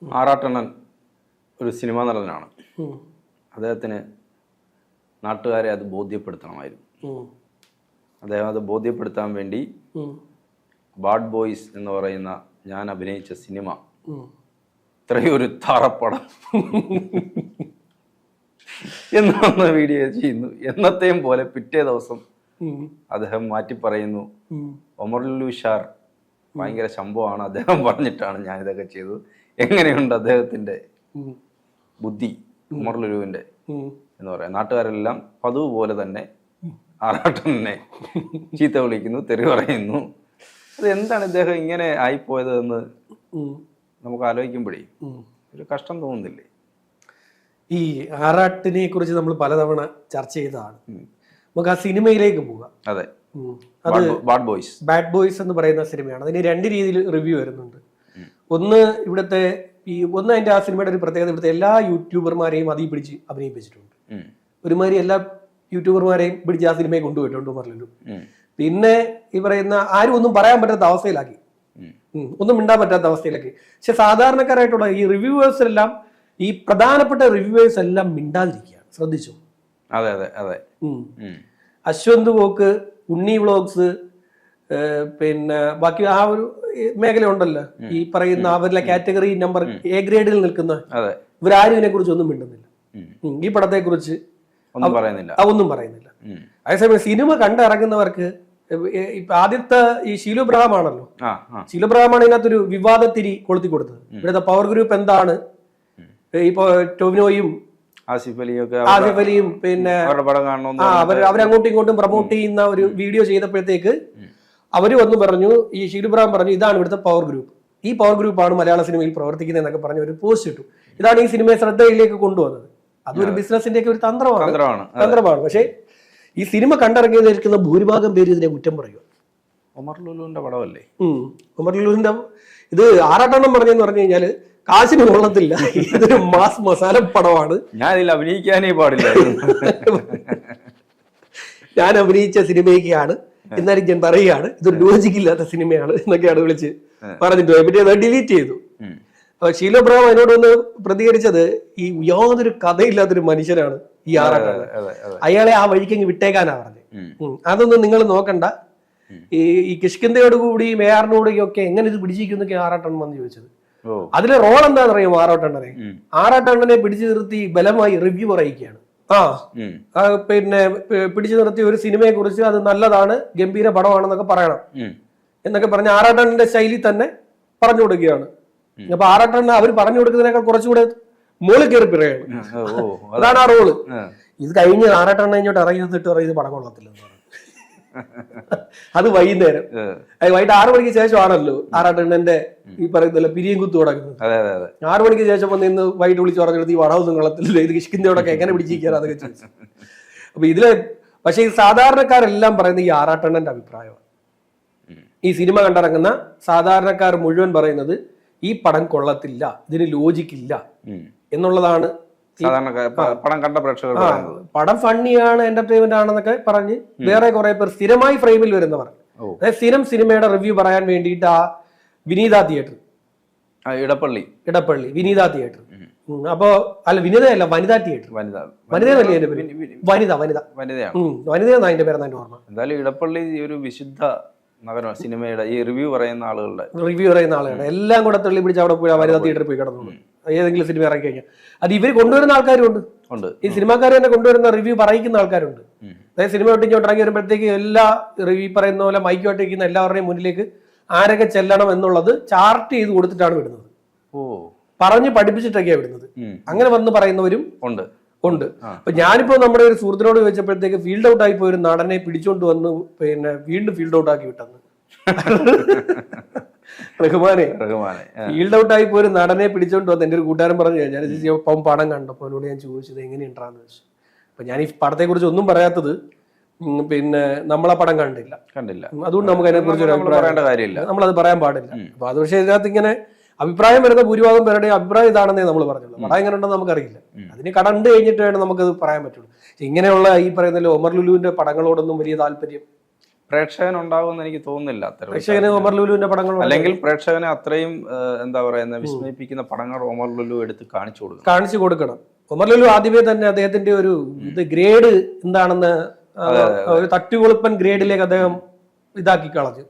ആറാട്ടണ്ണൻ ഒരു സിനിമാ നടനാണ്. അദ്ദേഹത്തിന് നാട്ടുകാരെ അത് ബോധ്യപ്പെടുത്തണമായിരുന്നു. അദ്ദേഹം അത് ബോധ്യപ്പെടുത്താൻ വേണ്ടി ബാഡ് ബോയ്സ് എന്ന് പറയുന്ന ഞാൻ അഭിനയിച്ച സിനിമ ഇത്രയൊരു താറപ്പടം എന്നൊന്ന് വീഡിയോ ചെയ്യുന്നു. എന്നത്തെയും പോലെ പിറ്റേ ദിവസം അദ്ദേഹം മാറ്റി പറയുന്നു, ഒമർ ലുലു ഷാർ ഭയങ്കര ശമ്പളമാണ് അദ്ദേഹം പറഞ്ഞിട്ടാണ് ഞാൻ ഇതൊക്കെ ചെയ്തത്. എങ്ങനെയുണ്ട് അദ്ദേഹത്തിന്റെ ബുദ്ധി, ഉമർ ലുലുവിന്റെ എന്ന് പറയാം. നാട്ടുകാരെല്ലാം പതിവ് പോലെ തന്നെ ആറാട്ടനെ ചീത്ത വിളിക്കുന്നു, തെറി പറയുന്നു. അത് എന്താണ് ഇദ്ദേഹം ഇങ്ങനെ ആയിപ്പോയത് എന്ന് നമുക്ക് ആലോചിക്കുമ്പോഴേ ഒരു കഷ്ടം തോന്നുന്നില്ലേ? ഈ ആറാട്ടിനെ കുറിച്ച് നമ്മൾ പലതവണ ചർച്ച ചെയ്തതാണ്. നമുക്ക് ആ സിനിമയിലേക്ക് പോകാം. അതെ, അത് ബാഡ് ബോയ്സ് എന്ന് പറയുന്ന സിനിമയാണ്. അതിന് രണ്ട് രീതിയിൽ റിവ്യൂ വരുന്നുണ്ട്. ഒന്ന് ഇവിടുത്തെ അതിന്റെ ആ സിനിമയുടെ ഒരു പ്രത്യേകത, ഇവിടുത്തെ എല്ലാ യൂട്യൂബർമാരെയും അതിൽ പിടിച്ച് അഭിനയിപ്പിച്ചിട്ടുണ്ട്. ഒരുമാതിരി എല്ലാ യൂട്യൂബർമാരെയും പിടിച്ച് ആ സിനിമയെ കൊണ്ടുപോയിട്ടുണ്ട് പറഞ്ഞു. പിന്നെ ഈ പറയുന്ന ആരും ഒന്നും പറയാൻ പറ്റാത്ത അവസ്ഥയിലാക്കി, ഒന്നും മിണ്ടാൻ പറ്റാത്ത അവസ്ഥയിലാക്കി. പക്ഷെ സാധാരണക്കാരായിട്ടുള്ള ഈ റിവ്യൂവേഴ്സ് എല്ലാം, ഈ പ്രധാനപ്പെട്ട റിവ്യൂവേഴ്സ് എല്ലാം മിണ്ടാതിരിക്കുകയാണ്. ശ്രദ്ധിച്ചു? അതെ അതെ അതെ. അശ്വന്ത് വോക്ക്, ഉണ്ണി വ്ളോഗ്സ്, പിന്നെ ബാക്കി ആ ഒരു മേഖല ഉണ്ടല്ലോ, ഈ പറയുന്ന അവരുടെ കാറ്റഗറി നമ്പർ എ ഗ്രേഡിൽ നിൽക്കുന്ന ഇവരാരും ഇതിനെ കുറിച്ച് ഒന്നും മിണ്ടുന്നില്ല. ഈ പടത്തെ കുറിച്ച് ഒന്നും പറയുന്നില്ല. അതേസമയം സിനിമ കണ്ടിറങ്ങുന്നവർക്ക് ഇപ്പൊ ആദ്യത്തെ ഈ ഷീലു ഇബ്രഹാം ആണല്ലോ, ഷീലു ഇബ്രഹാമാണ് ഇതിനകത്തൊരു വിവാദത്തിരി കൊളുത്തി കൊടുത്തത്. ഇവിടുത്തെ പവർ ഗ്രൂപ്പ് എന്താണ്, ഇപ്പൊ ടൊവിനോയും ആസിഫ് അലിയും പിന്നെ അവരങ്ങോട്ടും ഇങ്ങോട്ടും പ്രൊമോട്ട് ചെയ്യുന്ന ഒരു വീഡിയോ ചെയ്തപ്പോഴത്തേക്ക് അവര് വന്ന് പറഞ്ഞു, ഈ ഷീലു ഇബ്രഹാം പറഞ്ഞു, ഇതാണ് ഇവിടുത്തെ പവർ ഗ്രൂപ്പ്, ഈ പവർ ഗ്രൂപ്പാണ് മലയാള സിനിമയിൽ പ്രവർത്തിക്കുന്നത് എന്നൊക്കെ പറഞ്ഞ് ഒരു പോസ്റ്റ് ഇട്ടു. ഇതാണ് ഈ സിനിമയെ ശ്രദ്ധയിലേക്ക് കൊണ്ടുവന്നത്. അതൊരു ബിസിനസിന്റെ ഒക്കെ ഒരു തന്ത്രമാണ്. പക്ഷേ ഈ സിനിമ കണ്ടിറങ്ങിയിരിക്കുന്ന ഭൂരിഭാഗം പേര് ഇതിനെ കുറ്റം പറയുക. ഒമർ ലുലുവിന്റെ പടമല്ലേ? ഒമർ ലുലുവിന്റെ ഇത് ആറാട്ടെണ്ണം പറഞ്ഞെന്ന് പറഞ്ഞു കഴിഞ്ഞാല് കാശിന് കൊള്ളത്തില്ല, ഇതൊരു മാസ് മസാല പടമാണ്. ഞാൻ ഇതിൽ അഭിനയിക്കാനേ പാടില്ല, ഞാൻ അഭിനയിച്ച സിനിമയൊക്കെയാണ് എന്നാലും ഞാൻ പറയുകയാണ് ഇതൊരു ലോജിക് ഇല്ലാത്ത സിനിമയാണ് എന്നൊക്കെയാണ് വിളിച്ച് പറഞ്ഞിട്ട് പറ്റി അത് ഡിലീറ്റ് ചെയ്തു. അപ്പൊ ഷീലു ഇബ്രഹാം അതിനോടൊന്ന് പ്രതികരിച്ചത്, ഈ യാതൊരു കഥയില്ലാത്തൊരു മനുഷ്യനാണ് ഈ ആറാട്ടൻ, അയാളെ ആ വഴിക്കങ്ങ് വിട്ടേക്കാനാ പറഞ്ഞത്. അതൊന്നും നിങ്ങൾ നോക്കണ്ട, ഈ കിഷ്കിന്ധയോട് കൂടി മേയാറിനോടൊക്കെ എങ്ങനെ ഇത് പിടിച്ചിരിക്കുന്നൊക്കെ ആറാട്ടൻ വന്ന് ചോദിച്ചത്. അതിലെ റോൾ എന്താണെന്ന് അറിയാമോ? ആറാട്ടണ്ണനെ പിടിച്ചു നിർത്തി ബലമായി റിവ്യൂ പറയിക്കുകയാണ്. പിന്നെ പിടിച്ചു നിർത്തി ഒരു സിനിമയെ കുറിച്ച് അത് നല്ലതാണ്, ഗംഭീര പടമാണെന്നൊക്കെ പറയണം എന്നൊക്കെ പറഞ്ഞ് ആറാട്ടണ്ണന്റെ ശൈലി തന്നെ പറഞ്ഞു കൊടുക്കുകയാണ്. അപ്പൊ ആറാട്ടണ്ണ അവർ പറഞ്ഞു കൊടുക്കുന്നതിനേക്കാൾ കുറച്ചുകൂടെ മോളിൽ കയറി പറയുകയാണ്. അതാണ് ആ റോള്. ഇത് കഴിഞ്ഞ് ആറാട്ടണ്ണ ഇങ്ങോട്ട് ഇറങ്ങി നിന്നിട്ട് പറയുന്നത് പടം കൊള്ളത്തില്ലെന്ന് പറഞ്ഞു. അത് വൈകുന്നേരം വൈകിട്ട് 6 മണിക്ക് ശേഷമാണല്ലോ ആറാട്ടണ്ണന്റെ ഈ പറയുന്നല്ലോ പിരിയും കുത്തു തുടങ്ങുന്നത്. 6 മണിക്ക് ശേഷം വന്ന് ഇന്ന് വൈകിട്ട് വിളിച്ച് പറഞ്ഞെടുത്ത് ഈ വടവൊന്നും കളത്തില്ല, ഇത് കിഷ്കിന്ധയോടൊക്കെ എങ്ങനെ പിടിച്ചിരിക്കാറ് അതൊക്കെ ചോദിച്ചു. അപ്പൊ ഇതില് പക്ഷെ ഈ സാധാരണക്കാരെല്ലാം പറയുന്ന ഈ ആറാട്ടണ്ണന്റെ അഭിപ്രായമാണ്. ഈ സിനിമ കണ്ടിറങ്ങുന്ന സാധാരണക്കാർ മുഴുവൻ പറയുന്നത് ഈ പടം കൊള്ളത്തില്ല, ഇതിന് ലോജിക്കില്ല എന്നുള്ളതാണ്. പടം ഫണ്ണിയാണ്, എന്റർടൈൻമെന്റ് ആണെന്നൊക്കെ പറഞ്ഞ് വേറെ കുറെ പേർ സ്ഥിരമായി ഫ്രെയിമിൽ വരുന്നവർ, അതായത് സ്ഥിരം സിനിമയുടെ റിവ്യൂ പറയാൻ വേണ്ടിയിട്ട് ആ വിനീത തിയേറ്റർ, ഇടപ്പള്ളി വിനീത തിയേറ്റർ, അപ്പോ അല്ല വിനീതയല്ല വനിതാ തിയേറ്റർ, വനിതയല്ലേ എന്റെ പേര്, വനിതയെന്നാ അതിന്റെ പേരെന്നാ ഓർമ്മ. എന്തായാലും ഇടപ്പള്ളി ഒരു വിശുദ്ധ നഗരമാണ് സിനിമയുടെ ഈ റിവ്യൂ പറയുന്ന ആളുകളുടെ എല്ലാം കൂടെ തള്ളി പിടിച്ച് അവിടെ പോയി വനിതാ തിയേറ്ററിൽ പോയി കിടന്നു. ഏതെങ്കിലും സിനിമ ഇറങ്ങി കഴിഞ്ഞാൽ അത് ഇവർ കൊണ്ടുവരുന്ന ആൾക്കാരും ഉണ്ട്, ഈ സിനിമാക്കാർ തന്നെ കൊണ്ടുവരുന്ന റിവ്യൂ പറയിക്കുന്ന ആൾക്കാരുണ്ട്. അതായത് സിനിമ ഒട്ടിങ്ങോട്ട് ഇറങ്ങി വരുമ്പോഴത്തേക്ക് എല്ലാ റിവ്യൂ പറയുന്ന പോലെ മൈക്കോട്ടിരിക്കുന്ന എല്ലാവരുടെയും മുന്നിലേക്ക് ആരൊക്കെ ചെല്ലണം എന്നുള്ളത് ചാർട്ട് ചെയ്ത് കൊടുത്തിട്ടാണ് വിടുന്നത്. പറഞ്ഞ് പഠിപ്പിച്ചിട്ടൊക്കെയാണ് വിടുന്നത്. അങ്ങനെ വന്ന് പറയുന്നവരും ഉണ്ട്. അപ്പൊ ഞാനിപ്പോ നമ്മുടെ ഒരു സുഹൃത്തിനോട് ചോദിച്ചപ്പോഴത്തേക്ക് ഫീൽഡ് ഔട്ട് ആയി പോയ ഒരു നടനെ പിടിച്ചോണ്ട് വന്ന് പിന്നെ വീണ്ടും ഫീൽഡ് ഔട്ട് ആക്കി വിട്ടെന്ന്. റഹ്മാനെ ഫീൽഡ് ഔട്ട് ആയി പോയൊരു നടനെ പിടിച്ചോണ്ട് വന്ന് എന്റെ ഒരു കൂട്ടുകാരൻ പറഞ്ഞു. ഞാൻ ഇപ്പം പടം കണ്ടപ്പോ അവനോട് ഞാൻ ചോദിച്ചത് എങ്ങനെയുണ്ടാന്ന് ചോദിച്ചു. അപ്പൊ ഞാൻ ഈ പടത്തെ കുറിച്ച് ഒന്നും പറയാത്തത് പിന്നെ നമ്മളാ പടം കണ്ടില്ല, അതുകൊണ്ട് നമുക്ക് അതിനെ കുറിച്ച് നമ്മളത് പറയാൻ പാടില്ല. അപ്പൊ അത് പക്ഷേ ഇതിനകത്ത് ഇങ്ങനെ അഭിപ്രായം വരുന്ന ഭൂരിഭാഗം പേരുടെ അഭിപ്രായം ഇതാണെന്നേ നമ്മൾ പറഞ്ഞുള്ളൂ. പടം എങ്ങനെ ഉണ്ടെന്ന് നമുക്കറിയില്ല, അതിന് കടണ്ട് കഴിഞ്ഞിട്ട് വേണം നമുക്കത് പറയാൻ പറ്റുള്ളൂ. ഇങ്ങനെയുള്ള ഈ പറയുന്ന ഒമർ ലുലുവിന്റെ പടങ്ങളോടൊന്നും വലിയ താല്പര്യം പ്രേക്ഷകൻ ഉണ്ടാകുമെന്ന് എനിക്ക് തോന്നുന്നില്ല അത്തരം പ്രേക്ഷകന് ഒമർ ലുലുവിന്റെ പടങ്ങൾ അല്ലെങ്കിൽ പ്രേക്ഷകനെ അത്രയും എന്താ പറയുന്ന വിസ്മയിപ്പിക്കുന്ന പടങ്ങൾ ഒമർ ലുലു എടുത്ത് കാണിച്ചു കൊടുക്കണം. ഒമർ ലുലു ആദ്യമേ തന്നെ അദ്ദേഹത്തിന്റെ ഒരു ഗ്രേഡ് എന്താണെന്ന് ഒരു തട്ടുകൊളുപ്പൻ ഗ്രേഡിലേക്ക് അദ്ദേഹം ഇതാക്കി കളഞ്ഞു.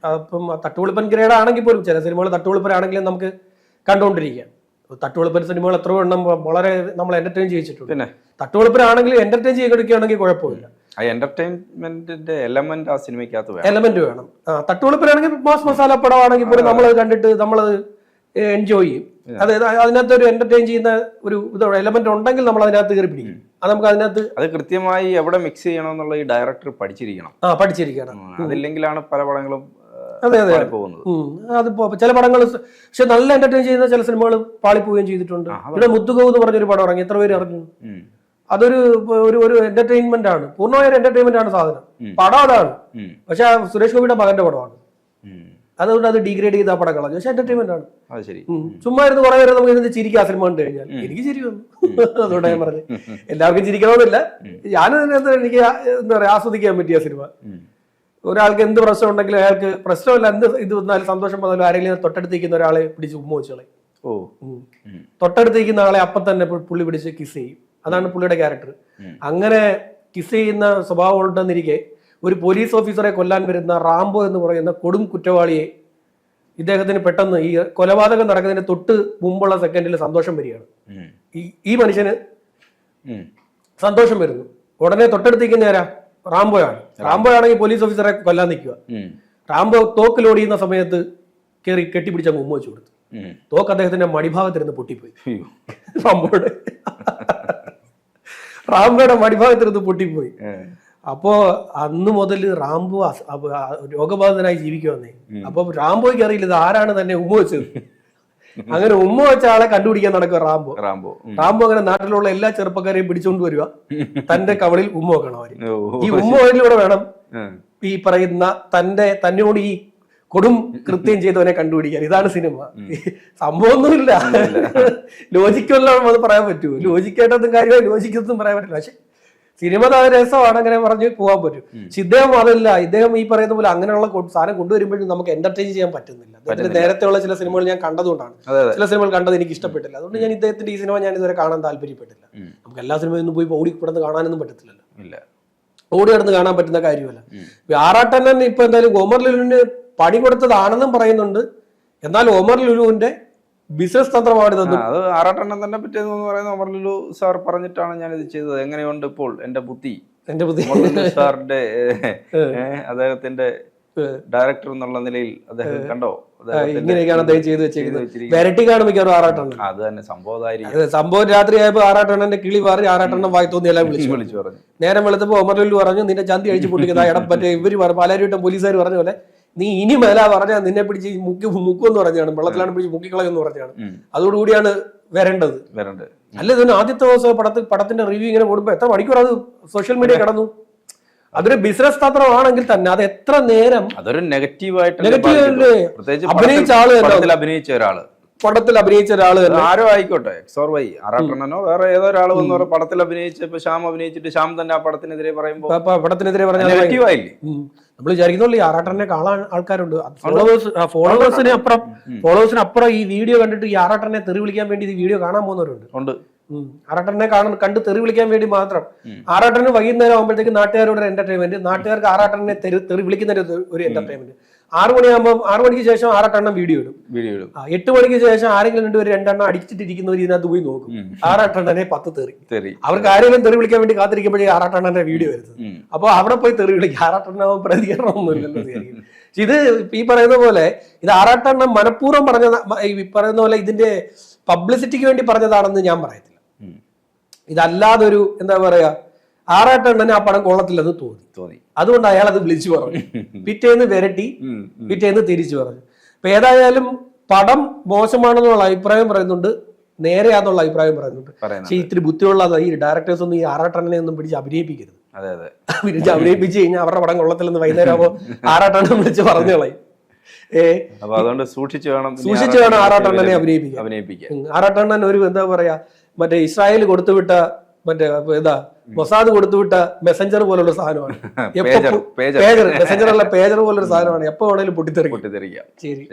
അപ്പം തട്ടുകൊളുപ്പൻ ഗ്രേഡ് ആണെങ്കിൽ പോലും ചില സിനിമകൾ തട്ടുകൊളുപ്പനാണെങ്കിലും നമുക്ക് കണ്ടുകൊണ്ടിരിക്കാം. തട്ടുവെളുപ്പൻ സിനിമകൾ എത്ര എണ്ണം വളരെ നമ്മൾ എന്റർടൈൻ ചെയ്യിച്ചിട്ടുണ്ട്. പിന്നെ തട്ടുവെളുപ്പനാണെങ്കിൽ എന്റർടൈൻ ചെയ്യിക്കുകയാണെങ്കിൽ കുഴപ്പമില്ല. എന്റർടൈൻമെന്റിന്റെ എലമെന്റ് ആ സിനിമയ്ക്കകത്ത് എലമെന്റ് വേണം. തട്ടുവെളുപ്പനാണെങ്കിൽ മാസ് മസാല പടമാണെങ്കിൽ പോലും നമ്മളത് കണ്ടിട്ട് നമ്മളത് എൻജോയ് ചെയ്യും. അതായത് അതിനകത്ത് ഒരു എന്റർടൈൻ ചെയ്യുന്ന ഒരു എലമെന്റ് ഉണ്ടെങ്കിൽ നമ്മൾ അതിനകത്ത് കയറി പിടിക്കും. അത് നമുക്ക് അതിനകത്ത് അത് കൃത്യമായി എവിടെ മിക്സ് ചെയ്യണമെന്നുള്ള ഈ ഡയറക്ടർ പഠിച്ചിരിക്കണം. അതില്ലെങ്കിലാണ് പല പടങ്ങളും അതെ അതിപ്പോ ചില പടങ്ങൾ പക്ഷെ നല്ല എന്റർടൈൻ ചെയ്യുന്ന ചില സിനിമകൾ പാളിപ്പോവുകയും ചെയ്തിട്ടുണ്ട്. ഇവിടെ മുത്തുകോ എന്ന് പറഞ്ഞൊരു പടം ഇറങ്ങി, എത്ര പേര് അറിഞ്ഞു? അതൊരു ഒരു എന്റർടൈൻമെന്റ് ആണ്, പൂർണ്ണമായ ഒരു എന്റർടൈൻമെന്റ് ആണ് സാധനം. പടം അതാണ്, പക്ഷെ സുരേഷ് ഗോപിയുടെ മകന്റെ പടമാണ്. അതുകൊണ്ട് അത് ഡിഗ്രേഡ് ചെയ്ത പടം കളഞ്ഞു. പക്ഷെ എന്റർടൈൻമെന്റ് ആണ്. ചുമ്മാ ഇരുന്ന് കുറെ പേര് നമുക്ക് ഇതിന് ചിരിക്കുക. ആ സിനിമ കണ്ടു കഴിഞ്ഞാൽ എനിക്ക് ചിരി വന്നു. അതുകൊണ്ട് ഞാൻ പറഞ്ഞു എല്ലാവർക്കും ചിരിക്കണമെന്നില്ല. ഞാനതിനകത്ത് എനിക്ക് എന്താ പറയാ ആസ്വദിക്കാൻ പറ്റിയ സിനിമ. ഒരാൾക്ക് എന്ത് പ്രശ്നം ഉണ്ടെങ്കിലും അയാൾക്ക് പ്രശ്നമല്ല, എന്ത് ഇത് വന്നാലും സന്തോഷം വന്നാലും ആരെങ്കിലും തൊട്ടടുത്തിരിക്കുന്ന ഒരാളെ പിടിച്ച് ഉമ്മ വെച്ചോളെ. തൊട്ടടുത്തിരിക്കുന്ന ആളെ അപ്പം തന്നെ പുള്ളി പിടിച്ച് കിസ് ചെയ്യും. അതാണ് പുള്ളിയുടെ ക്യാരക്ടർ. അങ്ങനെ കിസ് ചെയ്യുന്ന സ്വഭാവം ഉണ്ടെന്നിരിക്കെ ഒരു പോലീസ് ഓഫീസറെ കൊല്ലാൻ വരുന്ന റാംബോ എന്ന് പറയുന്ന കൊടും കുറ്റവാളിയെ ഇദ്ദേഹത്തിന് പെട്ടെന്ന് ഈ കൊലപാതകം നടക്കുന്നതിന് തൊട്ട് മുമ്പുള്ള സെക്കൻഡിൽ സന്തോഷം വരികയാണ്. ഈ മനുഷ്യന് സന്തോഷം വരുന്നു. ഉടനെ തൊട്ടടുത്തിരിക്കുന്ന ആരാ? റാംബോയാണ്. റാംബോ ആണെങ്കിൽ പോലീസ് ഓഫീസറെ കൊല്ലാൻ നിൽക്കുക. റാംബോ തോക്ക് ലോഡ് ചെയ്യുന്ന സമയത്ത് കയറി കെട്ടിപ്പിടിച്ച ഉമ്മ വെച്ചു കൊടുത്തു. തോക്ക് അദ്ദേഹത്തിന്റെ മടിഭാഗത്തിരുന്ന് പൊട്ടിപ്പോയി. റാംബോയുടെ മടിഭാഗത്തിരുന്ന് പൊട്ടിപ്പോയി. അപ്പോ അന്ന് മുതൽ റാംബോ രോഗബാധിതനായി ജീവിക്കുവന്നേ. അപ്പൊ റാംബോയ്ക്ക് അറിയില്ല ഇത് ആരാണ് തന്നെ ഉമ്മ വെച്ചത്. അങ്ങനെ ഉമ്മ വെച്ച ആളെ കണ്ടുപിടിക്കാൻ നടക്കുക റാംബോ അങ്ങനെ നാട്ടിലുള്ള എല്ലാ ചെറുപ്പക്കാരെയും പിടിച്ചുകൊണ്ട് വരിക. തന്റെ കവളിൽ ഉമ്മ വെക്കണം അവര്. ഈ ഉമ്മ വഴിയിലൂടെ വേണം ഈ പറയുന്ന തന്നോട് ഈ കൊടും കൃത്യം ചെയ്തവനെ കണ്ടുപിടിക്കാൻ. ഇതാണ് സിനിമ. സംഭവമൊന്നുമില്ല, ലോജിക്കെല്ലാം അത് പറയാൻ പറ്റുമോ? ലോജിക്കായിട്ടൊന്നും കാര്യമായി ലോജിക്കൊന്നും പറയാൻ പറ്റില്ല. പക്ഷെ സിനിമ രസമാണ്, അങ്ങനെ പറഞ്ഞ് പോകാൻ പറ്റും. പക്ഷെ ഇദ്ദേഹം അതല്ല. ഇദ്ദേഹം ഈ പറയുന്ന പോലെ അങ്ങനെയുള്ള സാധനം കൊണ്ടുവരുമ്പോഴും നമുക്ക് എന്റർടൈൻ ചെയ്യാൻ പറ്റുന്നില്ല. അദ്ദേഹത്തിന്റെ നേരത്തെയുള്ള ചില സിനിമകൾ ഞാൻ കണ്ടതുകൊണ്ടാണ്. ചില സിനിമകൾ കണ്ടത് എനിക്ക് ഇഷ്ടപ്പെട്ടില്ല. അതുകൊണ്ട് ഞാൻ ഇദ്ദേഹത്തിന്റെ ഈ സിനിമ ഞാൻ ഇതുവരെ കാണാൻ താല്പര്യപ്പെട്ടില്ല. നമുക്ക് എല്ലാ സിനിമയൊന്നും പോയി ഓടി കിടന്ന് കാണാനൊന്നും പറ്റത്തില്ലല്ലോ. ഓടി കിടന്ന് കാണാൻ പറ്റുന്ന കാര്യമല്ല. ആറാട്ടണ്ണൻ ഇപ്പൊ എന്തായാലും ഒമർ ലുലുവിന് പണി കൊടുത്തതാണെന്നും പറയുന്നുണ്ട്. എന്നാൽ ഒമർ ലുലുവിന്റെ ബിസിനസ് തന്ത്രമാണ് ഇതൊന്നും. അത് ആറാട്ടെണ്ണം തന്നെ പറ്റിയെന്ന് പറയുന്നത് ഒമർ ലുലു സാർ പറഞ്ഞിട്ടാണ് ഞാൻ ഇത് ചെയ്തത്. എങ്ങനെയുണ്ട് ഇപ്പോൾ എന്റെ ബുദ്ധി സാറിന്റെ അദ്ദേഹത്തിന്റെ ഡയറക്ടർ എന്നുള്ള നിലയിൽ അദ്ദേഹം കണ്ടോ? ഇങ്ങനെയൊക്കെയാണ് അദ്ദേഹം ചെയ്ത് വെച്ചേക്കുന്നത്. വെരട്ടി കാണുമ്പോൾ ആറാട്ടെണ്ണം അത് തന്നെ സംഭവം. സംഭവം രാത്രിയായപ്പോ ആറാട്ടെണ്ണന്റെ കിളി പാറി ആറാട്ടെണ്ണം വായി തോന്നി എല്ലാം വിളിച്ചു പറഞ്ഞു. നേരം വെളുത്തപ്പോ ഒമർ ലുലു പറഞ്ഞു നിന്നെ ചന്തി അഴിച്ചു പൊട്ടിക്കുന്ന ഇടം പറ്റേ ഇവര് പാലാരിവട്ടം പോലീസുകാർ പറഞ്ഞ പോലെ നീ ഇനി മേല പറഞ്ഞാൽ നിന്നെ പിടിച്ച് മുക്കുമെന്ന് പറഞ്ഞാണ്, വെള്ളത്തിലാണ് പിടിച്ച് മുക്കിക്കളയെന്ന് പറഞ്ഞാണ്. അതോടുകൂടിയാണ് വരേണ്ടത്. അല്ല ഇതിന് ആദ്യത്തെ ദിവസം പടത്തിന്റെ റിവ്യൂ ഇങ്ങനെ കൂടുമ്പോ എത്ര മണിക്കൂർ അത് സോഷ്യൽ മീഡിയ കടന്നു. അതൊരു ബിസിനസ് തന്ത്രമാണെങ്കിൽ തന്നെ അത് എത്ര നേരം അതൊരു നെഗറ്റീവായിട്ട് പടത്തിൽ അഭിനയിച്ച ഒരാള് ആരോ ആയിക്കോട്ടെ, XY ആറാട്ടണ്ണനോ വേറെ ഏതോ ഒരാൾ വന്ന് പടത്തിൽ അഭിനയിച്ചപ്പോ ശ്യാം അഭിനയിച്ചിട്ട് ശ്യാം തന്നെ ആ പടത്തിനെതിരെ പടത്തിനെതിരെ പറഞ്ഞാൽ നെഗറ്റീവായില്ലേ? നമ്മൾ വിചാരിക്കുന്നുള്ളൂ ഈ ആറാട്ടണ്ണനെ കാണാൻ ആൾക്കാരുണ്ട്. ഫോളോവേഴ്സിന് അപ്പുറം ഈ വീഡിയോ കണ്ടിട്ട് ഈ ആറാട്ടണ്ണനെ തെറി വിളിക്കാൻ വേണ്ടി ഈ വീഡിയോ കാണാൻ പോകുന്നവരുണ്ട്. ആറാട്ടണ്ണനെ കണ്ട് തെറി വിളിക്കാൻ വേണ്ടി മാത്രം. ആറാട്ടന് വൈകുന്നേരം ആകുമ്പോഴത്തേക്ക് നാട്ടുകാരോട് എന്റർടൈൻമെന്റ്, നാട്ടുകാർക്ക് ആറാട്ടണ്ണനെ തെറി വിളിക്കുന്നതിന് ഒരു എന്റർടൈൻമെന്റ്. 6 മണിയാകുമ്പോൾ 6 മണിക്ക് ശേഷം ആറാട്ടെണ്ണം വീഡിയോ ഇടും. 8 മണിക്ക് ശേഷം ആരെങ്കിലും രണ്ടെണ്ണം അടിച്ചിട്ടിരിക്കുന്നവർ ഇതിനകത്ത് പോയി നോക്കും. ആറാട്ടെണ്ണനെ 10 തെറി. അവർക്ക് ആരെങ്കിലും തെറി വിളിക്കാൻ വേണ്ടി കാത്തിരിക്കുമ്പോഴേ ആറാട്ടെണ്ണന്റെ വീഡിയോ വരുന്നത്. അപ്പൊ അവിടെ പോയി തെറി വിളിക്കും. ആറാട്ടെണ്ണം പ്രതികരണമൊന്നുമില്ലല്ലോ. ഇത് ഈ പറയുന്ന പോലെ ഇത് ആറാട്ടെണ്ണം മനഃപൂർവ്വം ഈ പറയുന്ന പോലെ ഇതിന്റെ പബ്ലിസിറ്റിക്ക് വേണ്ടി പറഞ്ഞതാണെന്ന് ഞാൻ പറയത്തില്ല. ഇതല്ലാതെ ഒരു എന്താ പറയാ ആറാട്ടെണ്ണന് ആ പടം കൊള്ളത്തില്ലെന്ന് തോന്നി. അതുകൊണ്ട് അയാൾ അത് വിളിച്ചു പറഞ്ഞു. പിറ്റേന്ന് വിരട്ടി, പിറ്റേന്ന് തിരിച്ചു പറഞ്ഞു. അപ്പൊ ഏതായാലും പടം മോശമാണെന്നുള്ള അഭിപ്രായം പറയുന്നുണ്ട്, നേരെയാന്നുള്ള അഭിപ്രായം പറയുന്നുണ്ട്. പക്ഷെ ഇത്തിരി ബുദ്ധിയുള്ള ഈ ഡയറക്ടേഴ്സ് ഒന്നും ഈ ആറാട്ടെണ്ണനെ ഒന്നും പിടിച്ച് അഭിനയിപ്പിക്കരുത്. അഭിനയിപ്പിച്ച് കഴിഞ്ഞാൽ അവരുടെ പടം കൊള്ളത്തില്ലെന്ന് വൈകുന്നേരം ആകുമ്പോൾ ആറാട്ടെണ്ണം വിളിച്ച് പറഞ്ഞു കളയും. അതുകൊണ്ട് സൂക്ഷിച്ചു വേണം ആറാട്ടെണ്ണനെ അഭിനയിപ്പിക്കാൻ. ആറാട്ടെണ്ണൻ ഒരു എന്താ പറയാ മറ്റേ ഇസ്രായേൽ കൊടുത്തുവിട്ട മറ്റേ ഇതാ മൊസാദ് കൊടുത്തുവിട്ട മെസ്സഞ്ചർ പോലുള്ള സാധനമാണ്. പേജർ പേജർ മെസ്സഞ്ചർ അല്ല, പേജർ പോലൊരു സാധനമാണ്. എപ്പോ വേണേലും പൊട്ടിത്തെറിക്കും. പൊട്ടിത്തെറിക്കാം. ശരി.